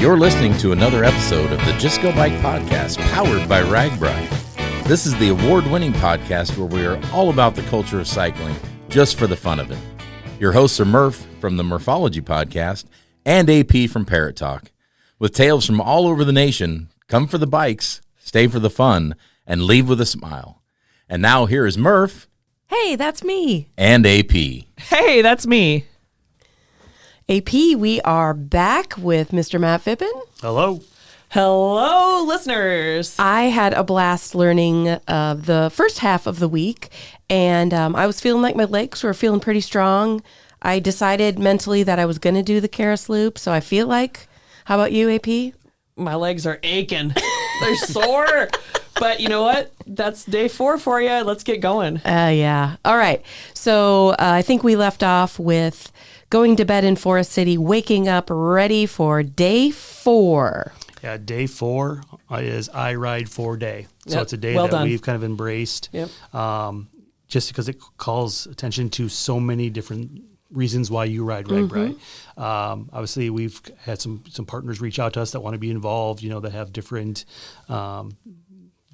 You're listening to another episode of the Just Go Bike podcast, powered by RAGBRAI. This is the award-winning podcast where we are all about the culture of cycling, just for the fun of it. Your hosts are Murph from the Murphology podcast and AP from Parrot Talk. With tales from all over the nation, come for the bikes, stay for the fun, and leave with a smile. And now here is Murph. Hey, that's me. And AP. Hey, that's me. AP, we are back with Mr. Matt Phippen. Hello. Hello, listeners. I had a blast learning the first half of the week, and I was feeling like my legs were feeling pretty strong. I decided mentally that I was going to do the Karis Loop, so I feel like, how about you, AP? My legs are aching. They're sore. But you know what? That's day 4 for you. Let's get going. Yeah. All right. So I think we left off with going to bed in Forest City, waking up ready for day 4. Yeah, day 4 is I Ride 4 Day. So Yep. it's a day Well that done. we've kind of embraced Yep. just because it calls attention to so many different reasons why you ride RAGBRAI. Obviously, we've had some partners reach out to us that want to be involved, that have different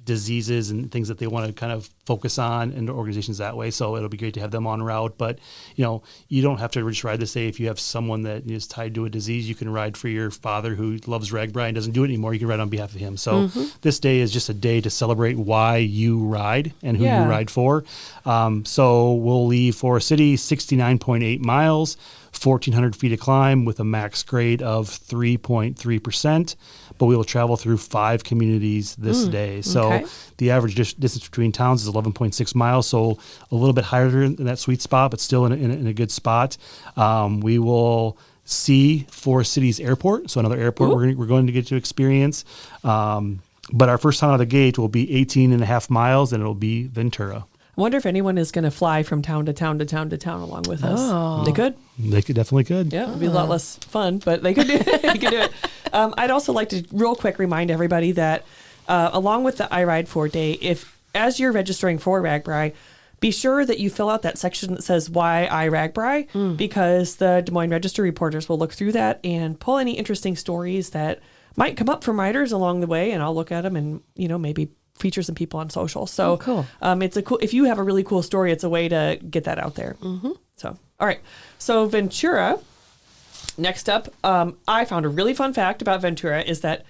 diseases and things that they want to kind of focus on and organizations that way. So it'll be great to have them on route. But, you don't have to just ride this day. If you have someone that is tied to a disease, you can ride for your father who loves RAGBRAI and doesn't do it anymore. You can ride on behalf of him. So this day is just a day to celebrate why you ride and who you ride for. So we'll leave Forest City, 69.8 miles, 1,400 feet of climb with a max grade of 3.3%. But we will travel through 5 communities this day. So the average distance between towns is 11.6 miles, so a little bit higher in that sweet spot, but still in a good spot. We will see Forest City's airport, so another airport we're going to get to experience. But our first time out of the gate will be 18 and a half miles, and it'll be Ventura. I wonder if anyone is going to fly from town to town to town to town along with us. Oh. They could. They definitely could. Yeah, it'd be a lot less fun, but they could do it. They could do it. I'd also like to real quick remind everybody that along with the I Ride 4 Day, if as you're registering for RAGBRAI, be sure that you fill out that section that says why I RAGBRAI, because the Des Moines Register reporters will look through that and pull any interesting stories that might come up from riders along the way, and I'll look at them and maybe feature some people on social. So cool. It's a cool. If you have a really cool story, it's a way to get that out there. So all right. So Ventura. Next up, I found a really fun fact about Ventura is that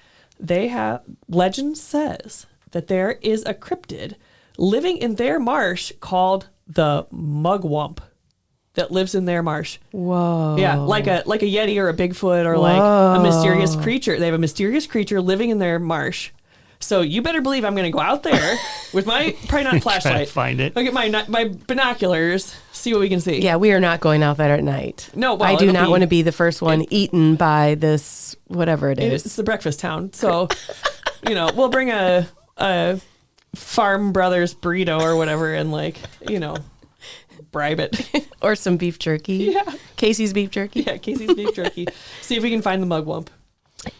legend says that there is a cryptid living in their marsh called the mugwump that lives in their marsh. Whoa. Yeah, like a Yeti or a Bigfoot or like a mysterious creature. They have a mysterious creature living in their marsh. So you better believe I'm going to go out there with my, probably not flashlight. Try to find it. I'll get my binoculars, see what we can see. Yeah, we are not going out there at night. No, well, I do it'll not be- want to be the first one eaten by this, whatever it is. It's the breakfast town. So, we'll bring a Farm Brothers burrito or whatever and bribe it. Or some beef jerky. Yeah. Casey's beef jerky. Yeah, Casey's beef jerky. See if we can find the mugwump.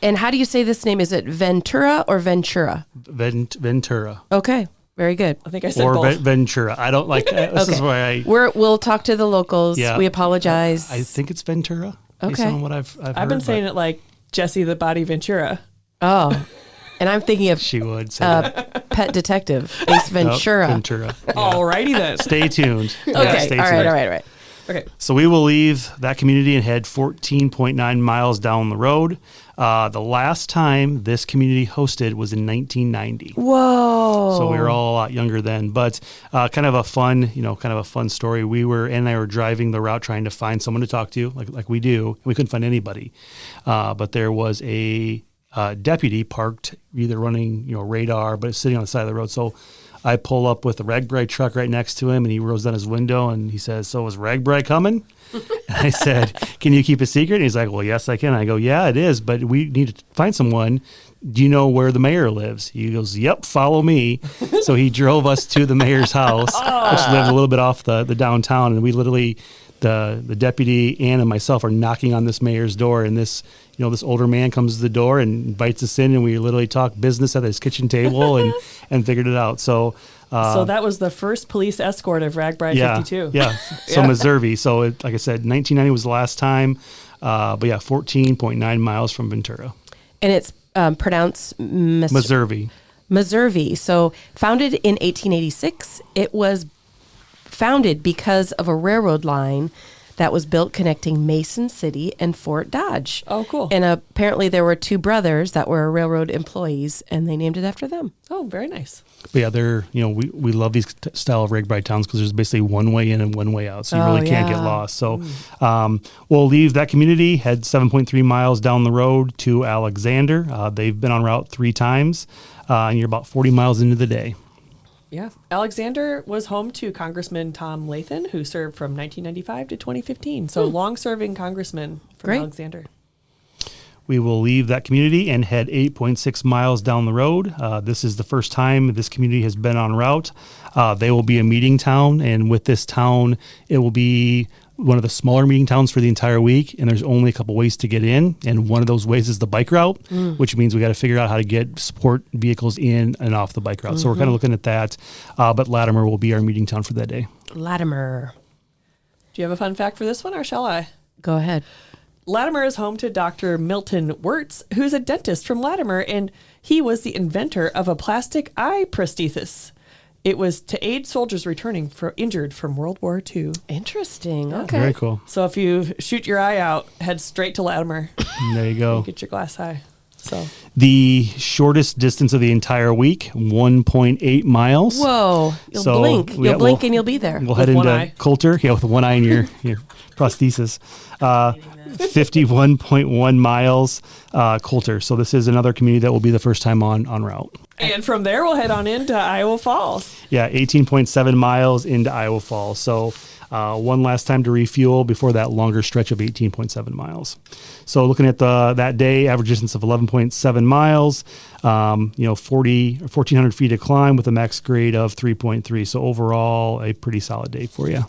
And how do you say this name? Is it Ventura or Ventura? Ventura. Okay, very good. I think I said Or both. Ventura. I don't like this is why We'll talk to the locals. Yeah. We apologize. I think it's Ventura. Based Okay. on what I've heard, I've been saying it like Jesse the Body Ventura. Oh, and I'm thinking of she would say that. Pet Detective, Ace Ventura. Nope, Ventura. Yeah. Alrighty then. Stay tuned. Okay, Stay all tuned. right. Okay. So we will leave that community and head 14.9 miles down the road. The last time this community hosted was in 1990. Whoa. So we were all a lot younger then, but kind of a fun story. Ann and I were driving the route trying to find someone to talk to, like we do. We couldn't find anybody, but there was a deputy parked, either running radar, but sitting on the side of the road. So I pull up with the RAGBRAI truck right next to him, and he rolls down his window, and he says, "So is RAGBRAI coming?" And I said, "Can you keep a secret?" And he's like, "Well, yes, I can." I go, "Yeah, it is, but we need to find someone. Do you know where the mayor lives?" He goes, "Yep, follow me." So he drove us to the mayor's house, which lived a little bit off the downtown, and we literally, the deputy, Ann, and myself are knocking on this mayor's door, and this older man comes to the door and invites us in, and we literally talk business at his kitchen table and figured it out. So that was the first police escort of RAGBRAI 52. Yeah. So Missouri. So like I said, 1990 was the last time. But yeah, 14.9 miles from Ventura. And it's pronounced Missouri. Missouri. So founded in 1886, it was founded because of a railroad line that was built connecting Mason City and Fort Dodge. Oh, cool. And apparently there were two brothers that were railroad employees, and they named it after them. Oh, very nice. But yeah, they're, we love these style of RAGBRAI towns because there's basically one way in and one way out. So you really can't get lost. So we'll leave that community, head 7.3 miles down the road to Alexander. They've been on route 3 times, and you're about 40 miles into the day. Yeah. Alexander was home to Congressman Tom Lathan, who served from 1995 to 2015. So long-serving congressman from Great. Alexander. We will leave that community and head 8.6 miles down the road. This is the first time this community has been en route. They will be a meeting town, and with this town, it will be one of the smaller meeting towns for the entire week, and there's only a couple ways to get in, and one of those ways is the bike route, which means we got to figure out how to get support vehicles in and off the bike route. So we're kind of looking at that, but Latimer will be our meeting town for that day. Latimer. Do you have a fun fact for this one, or shall I? Go ahead. Latimer is home to Dr. Milton Wirtz, who's a dentist from Latimer, and he was the inventor of a plastic eye prosthesis. It was to aid soldiers returning injured from World War II. Interesting. Okay. Very cool. So if you shoot your eye out, head straight to Latimer. There you go. Get your glass eye. So The shortest distance of the entire week, 1.8 miles. Whoa. You'll blink. You'll blink and you'll be there. We'll head With one into eye. Coulter. Yeah, with one eye in your prosthesis. 51.1 miles, Coulter. So this is another community that will be the first time on route. And from there, we'll head on into Iowa Falls. Yeah, 18.7 miles into Iowa Falls. So one last time to refuel before that longer stretch of 18.7 miles. So looking at that day, average distance of 11.7 miles, 1,400 feet of climb with a max grade of 3.3. So overall, a pretty solid day for you.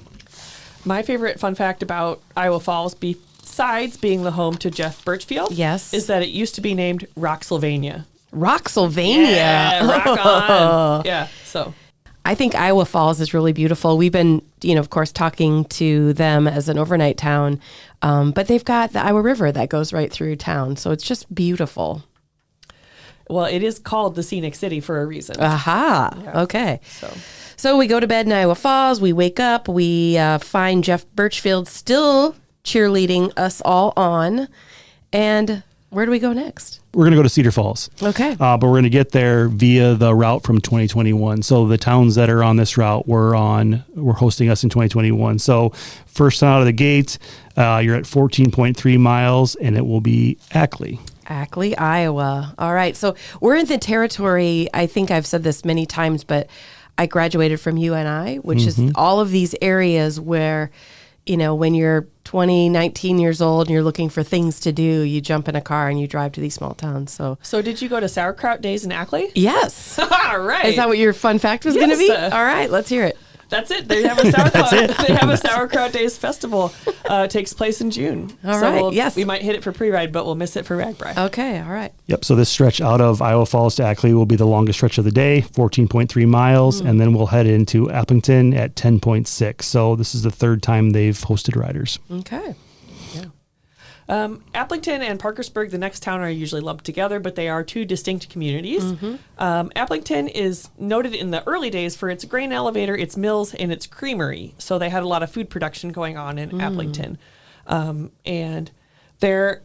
My favorite fun fact about Iowa Falls, besides being the home to Jeff Birchfield, Yes. is that it used to be named Rocksylvania. Rocksylvania. Yeah, rock on. Yeah, so. I think Iowa Falls is really beautiful. We've been, of course, talking to them as an overnight town, but they've got the Iowa River that goes right through town. So it's just beautiful. Well, it is called the Scenic City for a reason. Aha. Yeah. Okay. So So we go to bed in Iowa Falls. We wake up. We find Jeff Birchfield still cheerleading us all on. And where do we go next? We're going to go to Cedar Falls. Okay. But we're going to get there via the route from 2021. So the towns that are on this route were hosting us in 2021. So first out of the gate, you're at 14.3 miles, and it will be Ackley. Ackley, Iowa. All right. So we're in the territory. I think I've said this many times, but I graduated from UNI, which is all of these areas where, when you're 20, 19 years old and you're looking for things to do, you jump in a car and you drive to these small towns. So did you go to sauerkraut days in Ackley? yes. All right. Is that what your fun fact was going to Yes. be? All right, let's hear it. That's it. They have a sauerkraut. They have a sauerkraut days festival. It takes place in June. All right, yes. We might hit it for pre-ride, but we'll miss it for RAGBRAI. Okay, all right. Yep. So this stretch out of Iowa Falls to Ackley will be the longest stretch of the day, 14.3 miles, and then we'll head into Applington at 10.6. So this is the third time they've hosted riders. Okay. Applington and Parkersburg, the next town, are usually lumped together, but they are two distinct communities. Applington is noted in the early days for its grain elevator, its mills, and its creamery. So they had a lot of food production going on in Applington. And they're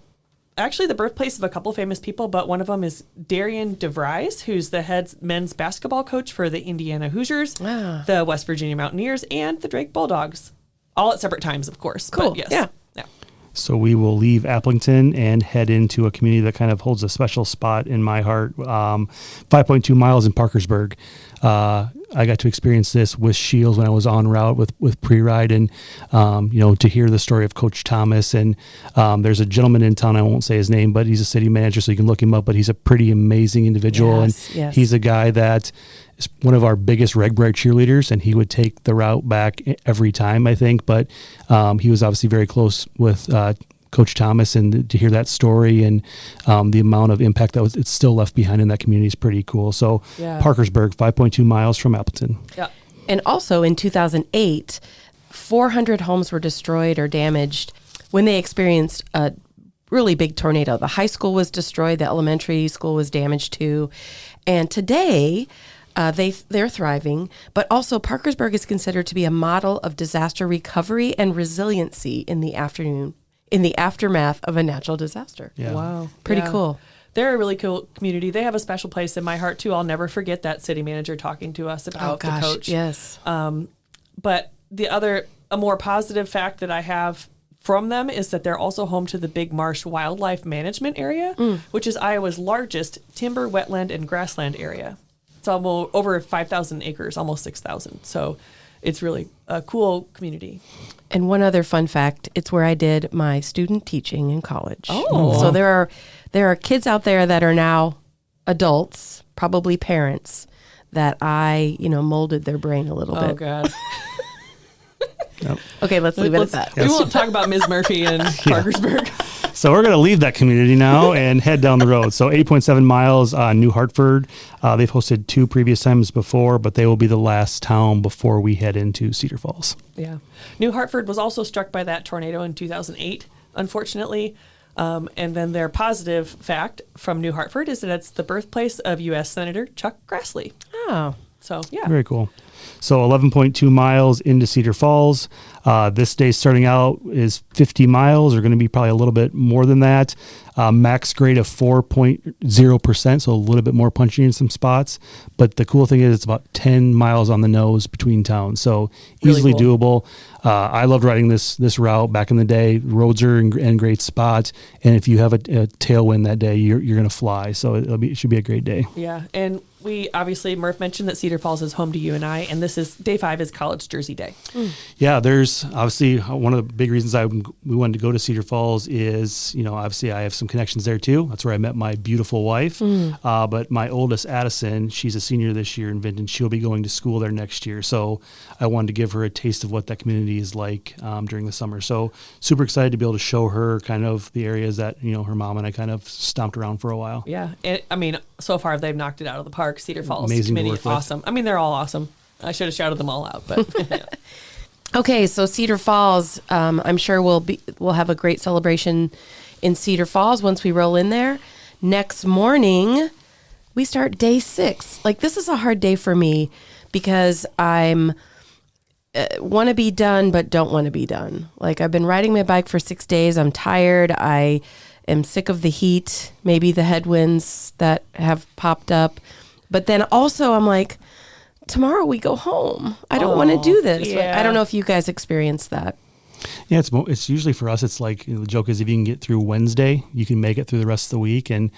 actually the birthplace of a couple famous people, but one of them is Darian DeVries, who's the head men's basketball coach for the Indiana Hoosiers, the West Virginia Mountaineers, and the Drake Bulldogs. All at separate times, of course. Cool. But yes. Yeah. So we will leave Applington and head into a community that kind of holds a special spot in my heart. 5.2 miles in Parkersburg. I got to experience this with Shields when I was en route with pre-ride, and to hear the story of Coach Thomas. And there's a gentleman in town, I won't say his name, but he's a city manager, so you can look him up. But he's a pretty amazing individual, and he's a guy that is one of our biggest RAGBRAI cheerleaders, and he would take the route back every time, I think. But he was obviously very close with Coach Thomas, and to hear that story and the amount of impact that it's still left behind in that community is pretty cool. So Parkersburg, 5.2 miles from Appleton. Yeah. And also in 2008, 400 homes were destroyed or damaged when they experienced a really big tornado. The high school was destroyed. The elementary school was damaged too. And today, they're thriving, but also Parkersburg is considered to be a model of disaster recovery and resiliency in the aftermath of a natural disaster. Yeah. Wow. Pretty Yeah. cool. They're a really cool community. They have a special place in my heart too. I'll never forget that city manager talking to us about the coach. Yes. But a more positive fact that I have from them is that they're also home to the Big Marsh Wildlife Management Area, which is Iowa's largest timber, wetland, and grassland area. It's almost over 5,000 acres, almost 6,000. So it's really a cool community. And one other fun fact, it's where I did my student teaching in college. Oh. So there are kids out there that are now adults, probably parents, that I, molded their brain a little Oh, bit. God. Yep. Okay, let's leave it at that. We won't talk about Ms. Murphy in Parkersburg. So we're going to leave that community now and head down the road. So 8.7 miles, New Hartford. They've hosted 2 previous times before, but they will be the last town before we head into Cedar Falls. Yeah. New Hartford was also struck by that tornado in 2008, unfortunately. And then their positive fact from New Hartford is that it's the birthplace of U.S. Senator Chuck Grassley. Oh. So, yeah. Very cool. So 11.2 miles into Cedar Falls. This day starting out is 50 miles, or going to be probably a little bit more than that. Max grade of 4.0%, so a little bit more punchy in some spots. But the cool thing is it's about 10 miles on the nose between towns, so easily Really cool. doable. I loved riding this route back in the day. Roads are in great spots, and if you have a tailwind that day, you're going to fly. So it should be a great day. Yeah. And we obviously, Murph mentioned that Cedar Falls is home to you and I, and this is day 5 is College Jersey Day. Yeah, there's obviously one of the big reasons we wanted to go to Cedar Falls is, obviously I have some connections there too. That's where I met my beautiful wife. But my oldest, Addison, she's a senior this year in Vinton. She'll be going to school there next year. So I wanted to give her a taste of what that community is like during the summer. So super excited to be able to show her kind of the areas that, her mom and I kind of stomped around for a while. Yeah. So far they've knocked it out of the park. Cedar Falls Amazing to committee work is with. awesome. They're all awesome. I should have shouted them all out, but Okay, so Cedar Falls, I'm sure we'll have a great celebration in Cedar Falls once we roll in there. Next morning, we start day 6. Like, this is a hard day for me because I'm want to be done but don't want to be done. Like, I've been riding my bike for 6 days. I'm tired. I am sick of the heat, maybe the headwinds that have popped up. But then also I'm like, tomorrow we go home. I don't want to do this. yeah. I don't know if you guys experienced that. Yeah, it's usually for us. It's like the joke is if you can get through Wednesday, you can make it through the rest of the week. And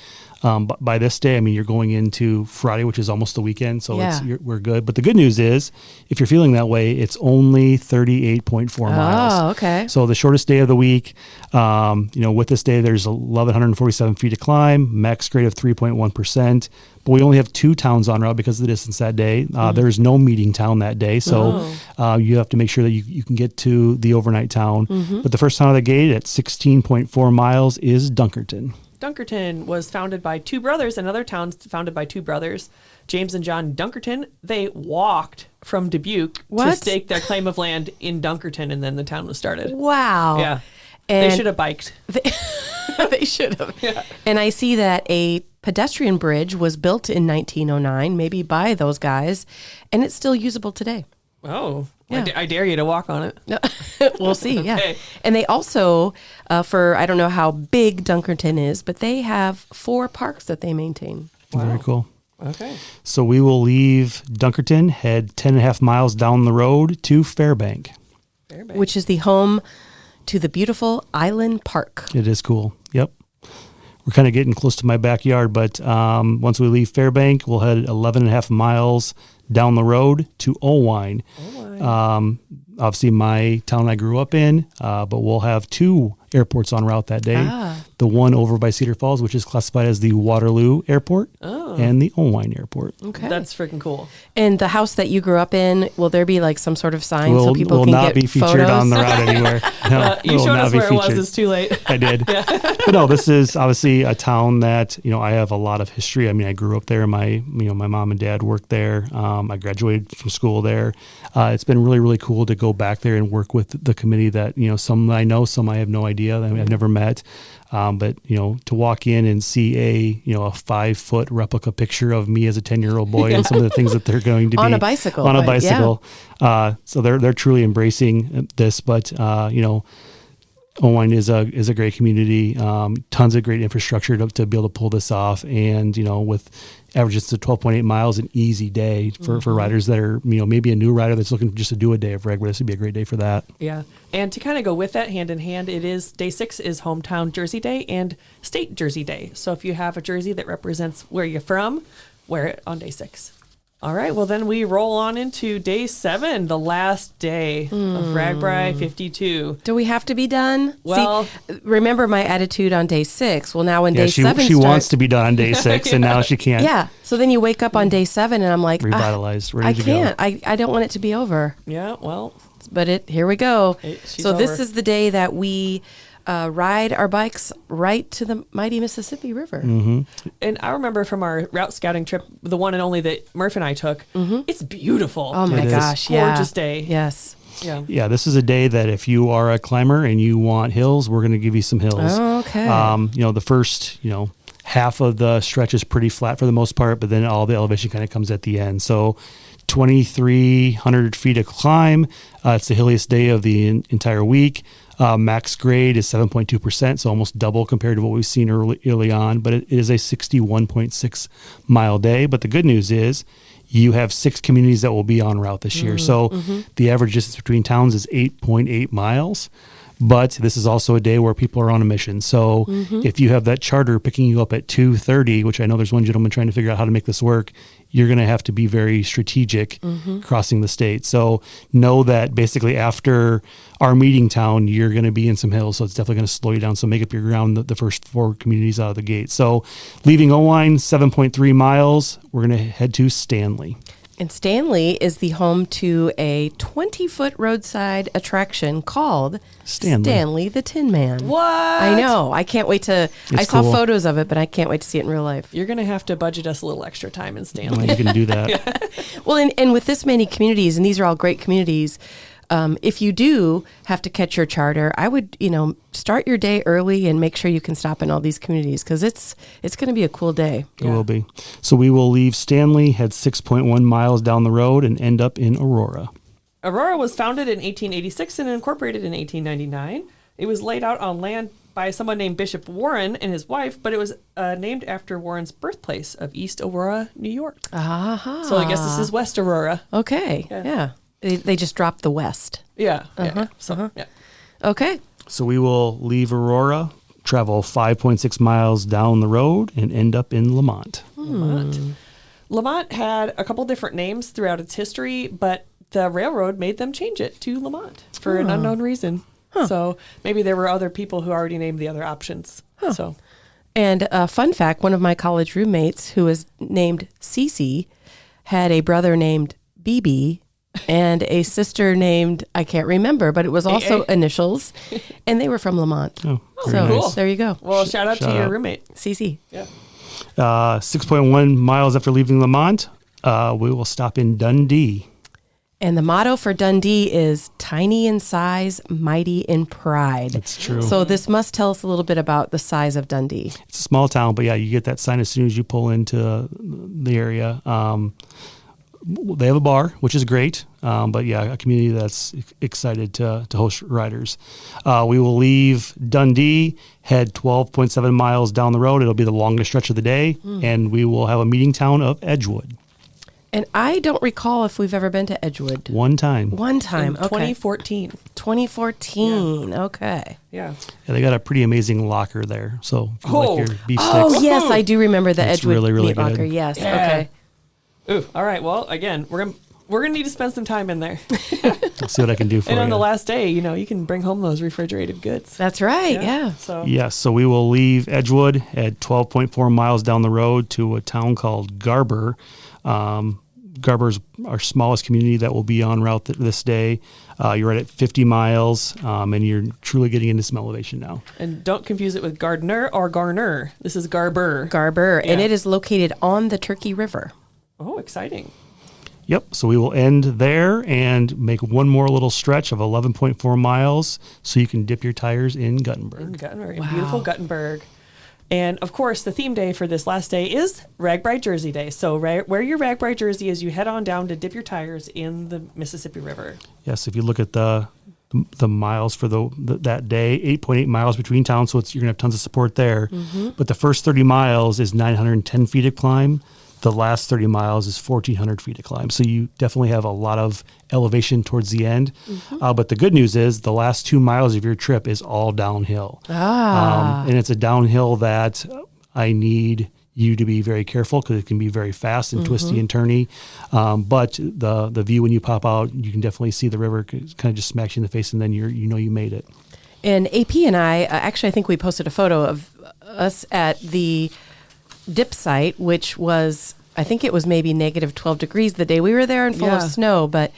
but by this day, you're going into Friday, which is almost the weekend, so Yeah. we're good. But the good news is, if you're feeling that way, it's only 38.4 miles. Oh, okay. So the shortest day of the week. With this day, there's 1,147 feet to climb, max grade of 3.1%. But we only have 2 towns on route because of the distance that day. There's no meeting town that day, so you have to make sure that you can get to the overnight town. But the first town of the gate at 16.4 miles is Dunkerton. Dunkerton was founded by 2 brothers. Another town founded by 2 brothers, James and John Dunkerton. They walked from Dubuque to stake their claim of land in Dunkerton, and then the town was started. Wow. Yeah. And They should have biked. They should have. Yeah. And I see that a pedestrian bridge was built in 1909, maybe by those guys, and it's still usable today. Oh, Yeah. I dare you to walk on it. No, we'll see. Yeah. Okay. And they also, I don't know how big Dunkerton is, but they have 4 parks that they maintain. Very cool. Okay. So we will leave Dunkerton, head 10.5 miles down the road to Fairbank. Which is the home to the beautiful Island Park. It is cool. Yep. We're kind of getting close to my backyard, but once we leave Fairbank, we'll head 11.5 miles down the road to Owine. Obviously, my town I grew up in, but we'll have 2 airports en route that day. The one over by Cedar Falls, which is classified as the Waterloo Airport, and the Owine Airport. Okay. That's freaking cool. And the house that you grew up in, will there be like some sort of sign so Will people can not get be featured photos? on the route anywhere. No, You will showed not us be where it was. featured. It's too late. I did. But no, this is obviously a town that, I have a lot of history. I grew up there. My mom and dad worked there. I graduated from school there. It's been really, really cool to go back there and work with the committee that, some I know, some I have no idea. I've never met. But to walk in and see a 5-foot replica picture of me as a 10-year-old boy and some of the things that they're going to be on a bicycle. So they're truly embracing this. But Owine is a great community, tons of great infrastructure to be able to pull this off. And, with averages to 12.8 miles, an easy day for riders that are, maybe a new rider that's looking just to do a day of RAGBRAI. This would be a great day for that. Yeah. And to kind of go with that hand in hand, day 6 is hometown Jersey Day and state Jersey Day. So if you have a jersey that represents where you're from, wear it on day 6. All right, well, then we roll on into day 7, the last day of RAGBRAI 52. Do we have to be done? Well, see, remember my attitude on day 6. Well, now when day 7 she wants to be done on day 6, and now she can't. Yeah, so then you wake up on day 7, and I'm like, revitalized, ready I to can't. go. I don't want it to be over. Yeah, well. But here we go. So this over. is the day that we ride our bikes right to the mighty Mississippi River. Mm-hmm. And I remember from our route scouting trip, the one and only that Murph and I took, it's beautiful. Oh my gosh, gorgeous day. Yes. Yeah, this is a day that if you are a climber and you want hills, we're going to give you some hills. Oh, okay. The first, half of the stretch is pretty flat for the most part, but then all the elevation kind of comes at the end. So 2,300 feet of climb. It's the hilliest day of the entire week. Max grade is 7.2%, so almost double compared to what we've seen early on, but it is a 61.6 mile day. But the good news is you have 6 communities that will be en route this year. So the average distance between towns is 8.8 miles. But this is also a day where people are on a mission. So if you have that charter picking you up at 2:30, which I know there's one gentleman trying to figure out how to make this work, you're going to have to be very strategic crossing the state. So know that basically after our meeting town, you're going to be in some hills. So it's definitely going to slow you down. So make up your ground the first 4 communities out of the gate. So leaving Owine, 7.3 miles, we're going to head to Stanley. And Stanley is the home to a 20-foot roadside attraction called Stanley the Tin Man. What? I know. I can't wait to... I saw photos of it, but I can't wait to see it in real life. You're going to have to budget us a little extra time in Stanley. Well, you can do that. Well, and with this many communities, and these are all great communities, if you do have to catch your charter, I would, start your day early and make sure you can stop in all these communities because it's going to be a cool day. It will be. So we will leave Stanley, head 6.1 miles down the road, and end up in Aurora. Aurora was founded in 1886 and incorporated in 1899. It was laid out on land by someone named Bishop Warren and his wife, but it was named after Warren's birthplace of East Aurora, New York. Aha. So I guess this is West Aurora. Okay. Yeah. They just dropped the West. Yeah. So, yeah. Okay. So we will leave Aurora, travel 5.6 miles down the road, and end up in Lamont. Lamont had a couple different names throughout its history, but the railroad made them change it to Lamont for an unknown reason. So maybe there were other people who already named the other options. So, and a fun fact, one of my college roommates who was named Cece had a brother named BB and a sister named, I can't remember, but it was also initials, and they were from Lamont. Oh, so very nice. there you go. Well, shout out to your roommate. Cece. Yeah. 6.1 miles after leaving Lamont, we will stop in Dundee. And the motto for Dundee is tiny in size, mighty in pride. That's true. So this must tell us a little bit about the size of Dundee. It's a small town, but yeah, you get that sign as soon as you pull into the area. They have a bar, which is great, but yeah, a community that's excited to host riders. We will leave Dundee, head 12.7 miles down the road. It'll be the longest stretch of the day, and we will have a meeting town of Edgewood. And I don't recall if we've ever been to Edgewood. One time. One time, In okay. 2014. 2014, okay. Yeah. Yeah, they got a pretty amazing locker there. So if you like your beef sticks. Oh, yes, I do remember the It's Edgewood really, really meat good. locker. Yes, Yeah. okay. Ooh, all right. Well, again, we're gonna need to spend some time in there. I'll see what I can do for And you. on the last day, you can bring home those refrigerated goods. That's right, yeah. So Yes, so we will leave Edgewood at 12.4 miles down the road to a town called Garber. Garber's our smallest community that will be en route this day. You're right at 50 miles, and you're truly getting into some elevation now. And don't confuse it with Gardner or Garner. This is Garber. Garber, and Yeah. it is located on the Turkey River. Oh, exciting. Yep. So we will end there and make one more little stretch of 11.4 miles so you can dip your tires in Guttenberg. In beautiful Guttenberg. And of course, the theme day for this last day is RAGBRAI Jersey Day. So wear your RAGBRAI jersey as you head on down to dip your tires in the Mississippi River. Yes. If you look at the miles for that day, 8.8 miles between towns, so you're going to have tons of support there. Mm-hmm. But the first 30 miles is 910 feet of climb. The last 30 miles is 1,400 feet to climb. So you definitely have a lot of elevation towards the end. Mm-hmm. But the good news is the last 2 miles of your trip is all downhill. And it's a downhill that I need you to be very careful because it can be very fast and twisty and turny. But the view when you pop out, you can definitely see the river kind of just smacks you in the face, and then you made it. And AP and I, actually, I think we posted a photo of us at the dip site, which was, I think it was maybe negative 12 degrees the day we were there and full of snow. But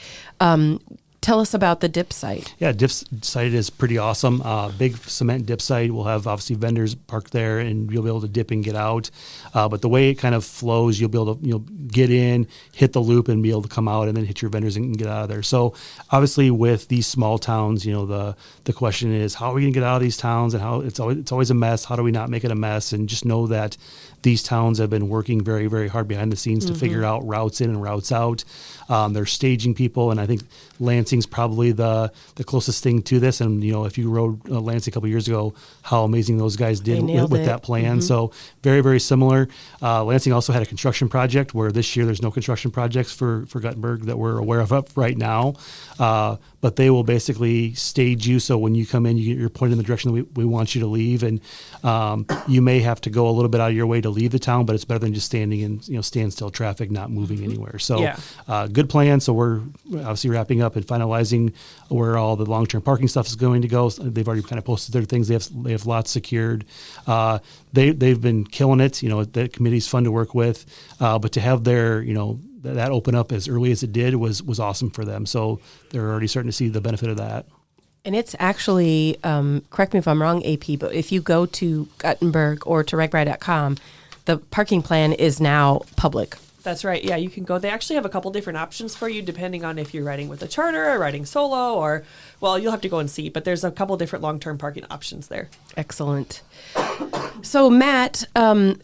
tell us about the dip site. Yeah, dip site is pretty awesome. Big cement dip site. We'll have obviously vendors parked there, and you'll be able to dip and get out. But the way it kind of flows, you'll be able to get in, hit the loop, and be able to come out, and then hit your vendors and get out of there. So obviously, with these small towns, the question is, how are we going to get out of these towns? And how it's always a mess. How do we not make it a mess? And just know that these towns have been working very, very hard behind the scenes to figure out routes in and routes out. They're staging people, and I think Lansing's probably the closest thing to this. And, if you rode Lansing a couple of years ago, how amazing those guys did with that plan. Mm-hmm. So very, very similar. Lansing also had a construction project where this year there's no construction projects for Guttenberg that we're aware of up right now. But they will basically stage you. So when you come in, you're pointed in the direction that we want you to leave. And you may have to go a little bit out of your way to leave the town, but it's better than just standing in standstill traffic, not moving anywhere. So good plan. So we're obviously wrapping up and finalizing where all the long-term parking stuff is going to go. They've already kind of posted their things. They have lots secured. They've been killing it. The committee's fun to work with. But to have their, that open up as early as it did was awesome for them. So they're already starting to see the benefit of that. And it's actually, correct me if I'm wrong, AP, but if you go to Guttenberg or to ragbrai.com, the parking plan is now public. That's right. Yeah, you can go. They actually have a couple different options for you depending on if you're riding with a charter or riding solo or, well, you'll have to go and see, but there's a couple different long-term parking options there. Excellent. So, Matt,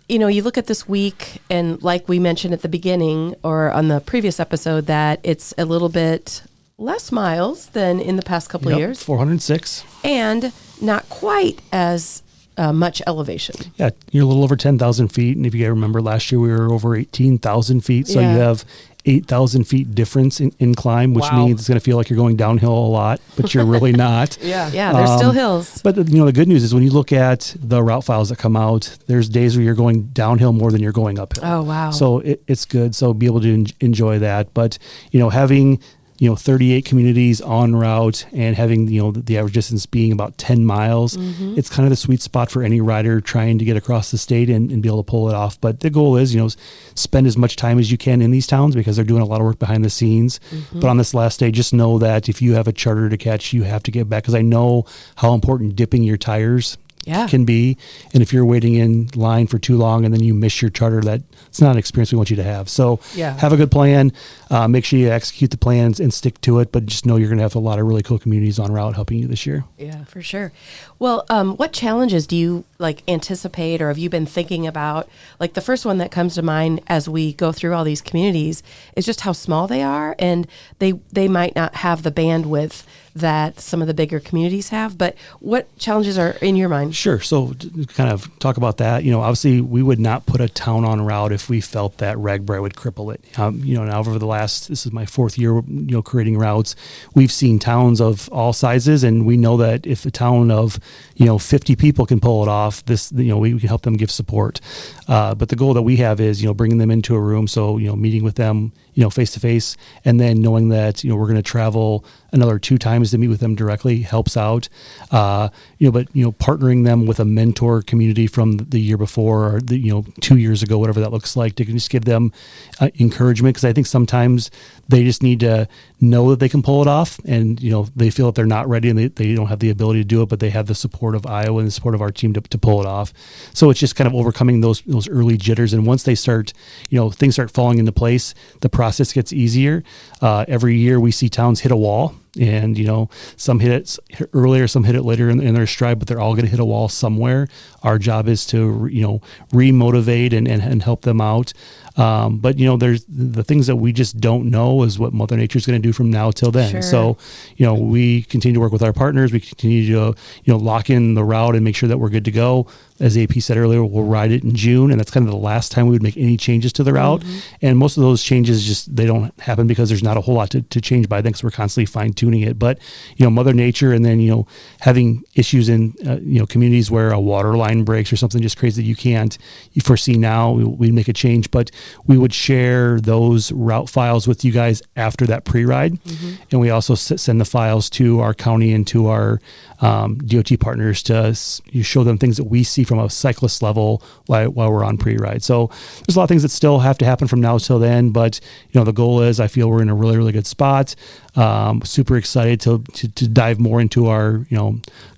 you look at this week, and like we mentioned at the beginning or on the previous episode, that it's a little bit less miles than in the past couple of years. 406. And not quite as much elevation. Yeah, you're a little over 10,000 feet. And if you remember, last year we were over 18,000 feet. So you have 8,000 feet difference in climb, which means it's going to feel like you're going downhill a lot, but you're really not. Yeah, there's still hills. But the good news is when you look at the route files that come out, there's days where you're going downhill more than you're going uphill. Oh, wow. So it's good. So be able to enjoy that. But, having 38 communities en route and having, the average distance being about 10 miles, it's kind of the sweet spot for any rider trying to get across the state and be able to pull it off. But the goal is, spend as much time as you can in these towns because they're doing a lot of work behind the scenes. But on this last day, just know that if you have a charter to catch, you have to get back because I know how important dipping your tires can be. And if you're waiting in line for too long and then you miss your charter, that's not an experience we want you to have. So have a good plan. Make sure you execute the plans and stick to it. But just know you're going to have a lot of really cool communities en route helping you this year. Yeah, for sure. Well, what challenges do you anticipate or have you been thinking about? The first one that comes to mind as we go through all these communities is just how small they are, and they might not have the bandwidth that some of the bigger communities have. But what challenges are in your mind? Sure. So to kind of talk about that, obviously we would not put a town on route if we felt that RAGBRAI would cripple it. Now over the last, this is my fourth year, creating routes, we've seen towns of all sizes, and we know that if a town of, 50 people can pull it off, we can help them give support. But the goal that we have is, bringing them into a room. So, meeting with them, face to face, and then knowing that, we're going to travel another 2 times to meet with them directly helps out. But partnering them with a mentor community from the year before, or 2 years ago, whatever that looks like, to just give them encouragement, because I think sometimes they just need to know that they can pull it off, and they feel that they're not ready and they don't have the ability to do it, but they have the support of Iowa and the support of our team to pull it off. So it's just kind of overcoming those early jitters, and once they start, things start falling into place, the process gets easier. Every year we see towns hit a wall, and some hit it earlier, some hit it later in their stride, but they're all going to hit a wall somewhere. Our job is to re-motivate and help them out. But there's the things that we just don't know is what Mother Nature is going to do from now till then. Sure. So we continue to work with our partners. We continue to lock in the route and make sure that we're good to go. As AP said earlier, we'll ride it in June, and that's kind of the last time we would make any changes to the route. Mm-hmm. And most of those changes they don't happen because there's not a whole lot to change by then, because we're constantly fine tuning it. But Mother Nature, and then having issues in communities where a water line breaks or something just crazy that you foresee now, we make a change. But we would share those route files with you guys after that pre-ride, mm-hmm. and we also send the files to our county and to our DOT partners to show them things that we see from a cyclist level while we're on pre-ride. So there's a lot of things that still have to happen from now till then, but the goal is, I feel we're in a really, really good spot. Super excited to dive more into our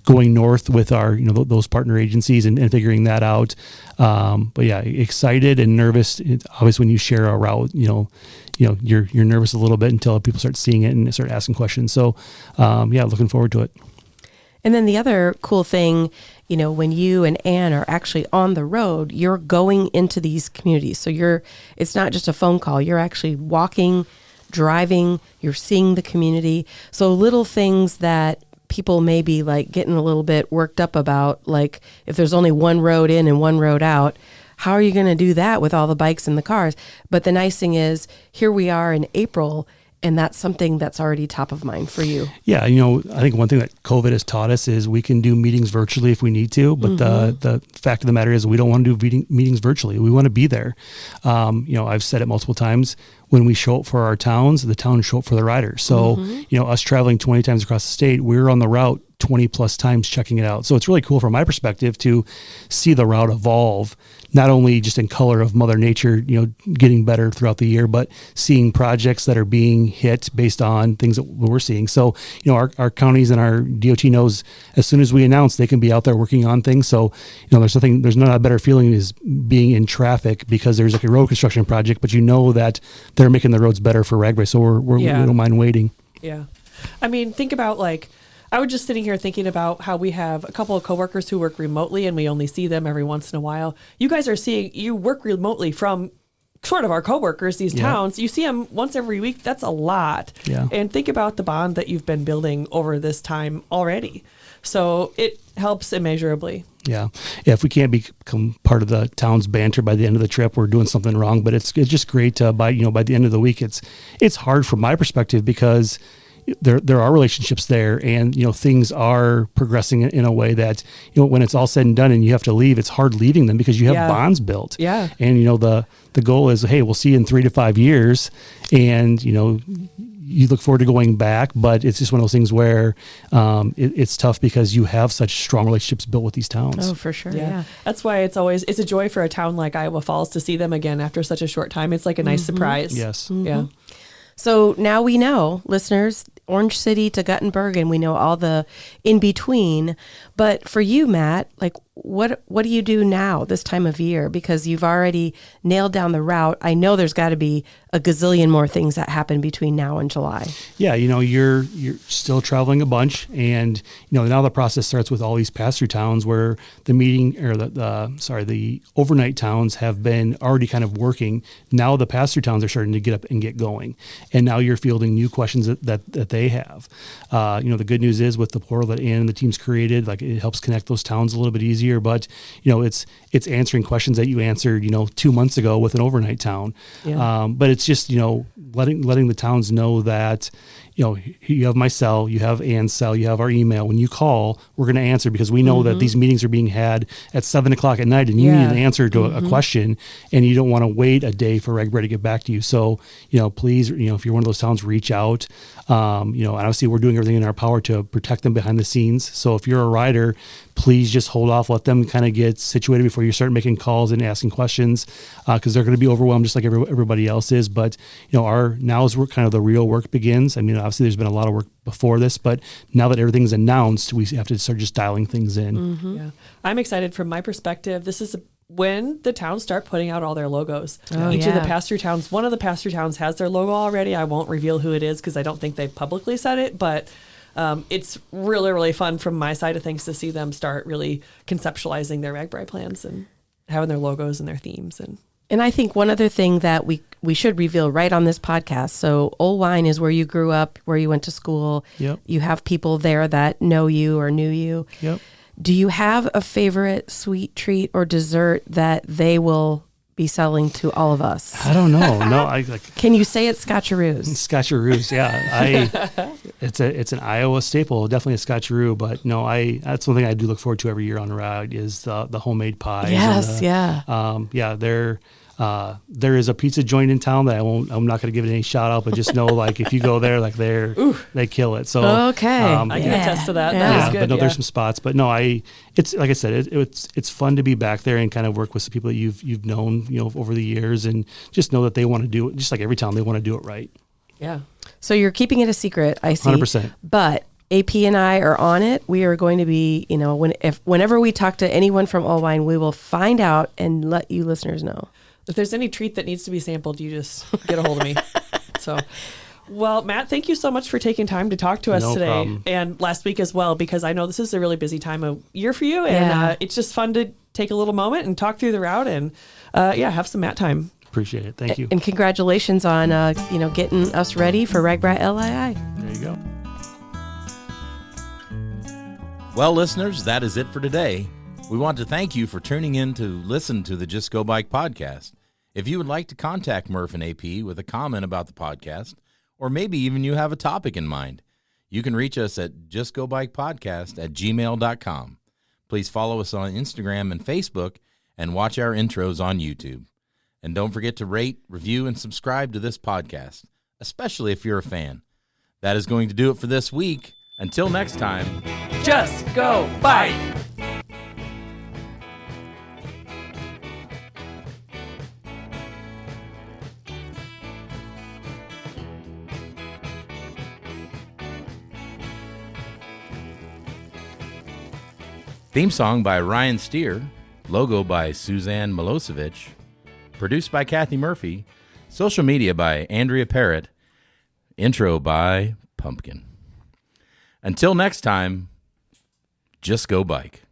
going north with our those partner agencies and figuring that out. But yeah, excited and nervous. Obviously, when you share a route, you're nervous a little bit until people start seeing it and start asking questions. So looking forward to it. And then the other cool thing, when you and Ann are actually on the road, you're going into these communities. So it's not just a phone call. You're actually walking, driving, you're seeing the community. So little things that people may be like getting a little bit worked up about, like if there's only one road in and one road out, how are you going to do that with all the bikes and the cars? But the nice thing is, here we are in April, and that's something that's already top of mind for you. Yeah, I think one thing that COVID has taught us is we can do meetings virtually if we need to, but mm-hmm. the fact of the matter is we don't want to do meetings virtually. We want to be there. I've said it multiple times. When we show up for our towns, the towns show up for the riders. So, mm-hmm. Us traveling 20 times across the state, we're on the route 20 plus times checking it out. So it's really cool from my perspective to see the route evolve, not only just in color of Mother Nature, getting better throughout the year, but seeing projects that are being hit based on things that we're seeing. So, our counties and our DOT knows as soon as we announce, they can be out there working on things. So, there's not a better feeling as being in traffic because there's like a road construction project, but that they're making the roads better for RAGBRAI. So we don't mind waiting. Yeah. I mean, think about I was just sitting here thinking about how we have a couple of coworkers who work remotely and we only see them every once in a while. You guys you work remotely from sort of our coworkers, these towns. You see them once every week. That's a lot. Yeah. And think about the bond that you've been building over this time already. So it helps immeasurably. Yeah. If we can't become part of the town's banter by the end of the trip, we're doing something wrong. But it's just great to, by the end of the week, it's hard from my perspective because there are relationships there, and things are progressing in a way that when it's all said and done and you have to leave, it's hard leaving them because you have bonds built. Yeah. And the goal is, hey, we'll see you in 3 to 5 years, and you look forward to going back, but it's just one of those things where it's tough because you have such strong relationships built with these towns. Oh, for sure. Yeah. That's why it's a joy for a town like Iowa Falls to see them again after such a short time. It's like a nice surprise. Yes. Mm-hmm. Yeah. So now we know, listeners, Orange City to Guttenberg, and we know all the in between. But for you, Matt, what do you do now this time of year? Because you've already nailed down the route. I know there's got to be a gazillion more things that happen between now and July. Yeah, you're still traveling a bunch, and now the process starts with all these pass-through towns where the meeting or the overnight towns have been already kind of working. Now the pass-through towns are starting to get up and get going, and now you're fielding new questions that they have. The good news is with the portal that Ann and the team's created, it helps connect those towns a little bit easier. But it's answering questions that you answered 2 months ago with an overnight town. Yeah. But it's just letting the towns know that you have my cell, you have Ann's cell, you have our email. When you call, we're going to answer because we know that these meetings are being had at 7:00 at night, and you need an answer to a question, and you don't want to wait a day for RAGBRAI to get back to you. So, please, if you're one of those towns, reach out. And obviously we're doing everything in our power to protect them behind the scenes. So if you're a rider, please just hold off, let them kind of get situated before you start making calls and asking questions, because they're going to be overwhelmed just like everybody else is. But, now is where kind of the real work begins. I mean, obviously there's been a lot of work before this, but now that everything's announced, we have to start just dialing things in. Yeah. I'm excited from my perspective. This is when the towns start putting out all their logos. Each of the pasture towns, one of the pasture towns has their logo already. I won't reveal who it is because I don't think they've publicly said it, but it's really, really fun from my side of things to see them start really conceptualizing their RAGBRAI plans and having their logos and their themes. And I think one other thing that we should reveal right on this podcast. So Old Wine is where you grew up, where you went to school. Yep. You have people there that know you or knew you. Yep. Do you have a favorite sweet treat or dessert that they will be selling to all of us? I don't know. No, Can you say it's Scotcheroos? Scotcheroos, yeah. It's an Iowa staple, definitely a Scotcheroo. But no, that's one thing I do look forward to every year on the ride is the homemade pies. Yes, There is a pizza joint in town that I'm not going to give it any shout out, but just know if you go there, they kill it. So okay, I can attest to that. That is good. But no, there's some spots. But no, it's like I said, it's fun to be back there and kind of work with some people that you've known over the years, and just know that they want to do it. Just like every town, they want to do it right. Yeah. So you're keeping it a secret, I see. 100%. But AP and I are on it. We are going to be, whenever we talk to anyone from Old Wine, we will find out and let you listeners know. If there's any treat that needs to be sampled, you just get a hold of me. So, well, Matt, thank you so much for taking time to talk to us today. Problem. And last week as well, because I know this is a really busy time of year for you. And it's just fun to take a little moment and talk through the route and, have some Matt time. Appreciate it. Thank you. And congratulations on, getting us ready for RAGBRAI LII. There you go. Well, listeners, that is it for today. We want to thank you for tuning in to listen to the Just Go Bike podcast. If you would like to contact Murph and AP with a comment about the podcast, or maybe even you have a topic in mind, you can reach us at justgobikepodcast@gmail.com. Please follow us on Instagram and Facebook, and watch our intros on YouTube. And don't forget to rate, review, and subscribe to this podcast, especially if you're a fan. That is going to do it for this week. Until next time, Just go bike! theme song by Ryan Steer, logo by Suzanne Milosevic, produced by Kathy Murphy, social media by Andrea Parrott, intro by Pumpkin. Until next time, just go bike.